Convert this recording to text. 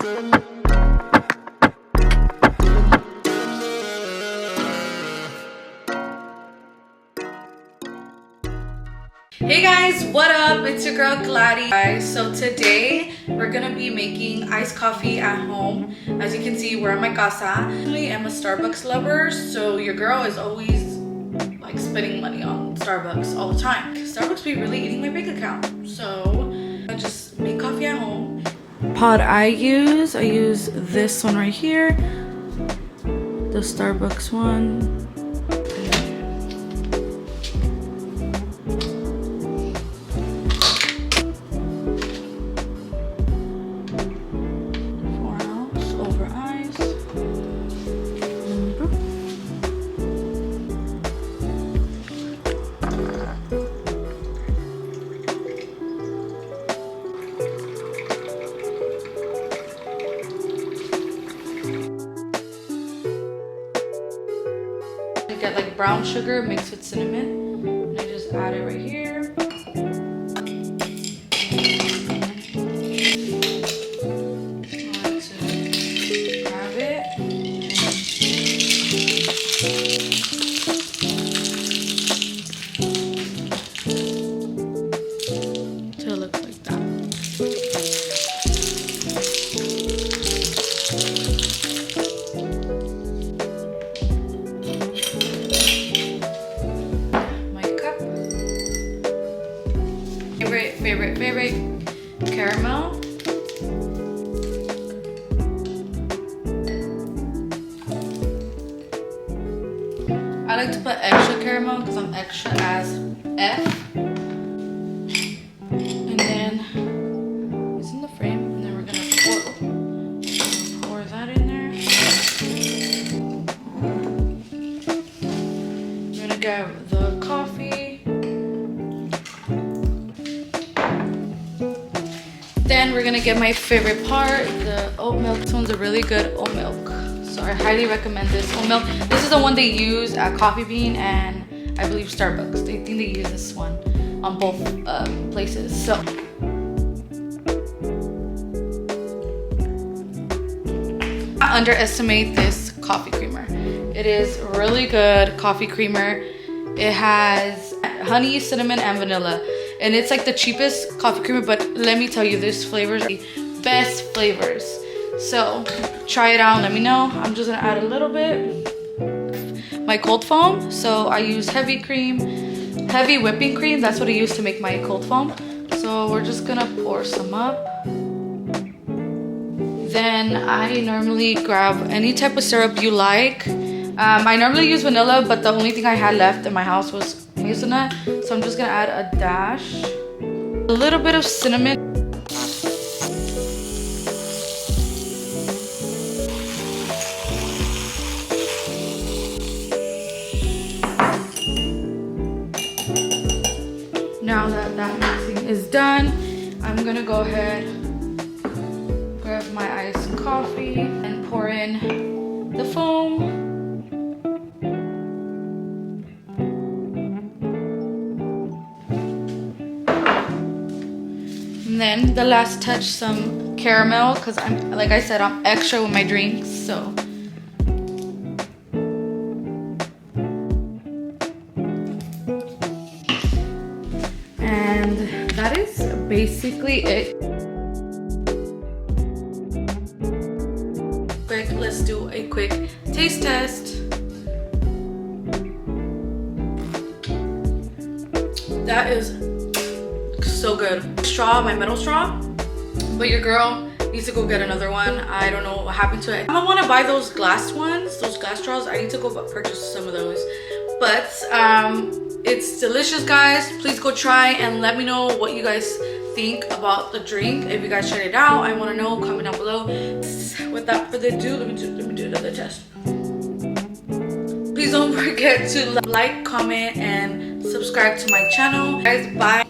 Hey guys, what up? It's your girl Gladys. Guys, so today we're gonna be making iced coffee at home. As you can see, we're at my casa. I am a Starbucks lover, so your girl is always like spending money on Starbucks all the time. Starbucks be really eating my bank account, so I just make coffee at home. Pod I use this one right here, the Starbucks one. Get like brown sugar mixed with cinnamon, and I just add it right here. I like to grab it. Till it looks like that. Favorite caramel. I like to put extra caramel because I'm extra as F. And then it's in the frame, and then we're gonna pour that in there. We're gonna get the coffee. Then we're gonna get my favorite part, the oat milk. This one's a really good oat milk, so I highly recommend this oat milk. This is the one they use at Coffee Bean and I believe Starbucks. They think they use this one on both places. So don't underestimate this coffee creamer. It is really good coffee creamer. It has honey, cinnamon, and vanilla. And it's like the cheapest coffee creamer, but let me tell you, this flavors are the best flavors. So try it out, let me know. I'm just gonna add a little bit. My cold foam, so I use heavy whipping cream. That's what I use to make my cold foam. So we're just gonna pour some up. Then I normally grab any type of syrup you like. I normally use vanilla, but the only thing I had left in my house was hazelnut, so I'm just gonna add a dash, a little bit of cinnamon. Now that mixing is done, I'm gonna go ahead, grab my iced coffee and pour in the foam. And then the last touch, some caramel, because I'm, like I said, I'm extra with my drinks, so. And that is basically it. Quick, let's do a quick taste test. That is so good. Straw, my metal straw, but your girl needs to go get another one. I don't know what happened to it. I want to buy those glass ones, those glass straws. I need to go purchase some of those, but it's delicious, guys. Please go try and let me know what you guys think about the drink. If you guys tried it out, I want to know. Comment down below. Without further ado, let me do another test. Please don't forget to like, comment, and subscribe to my channel. Guys, bye.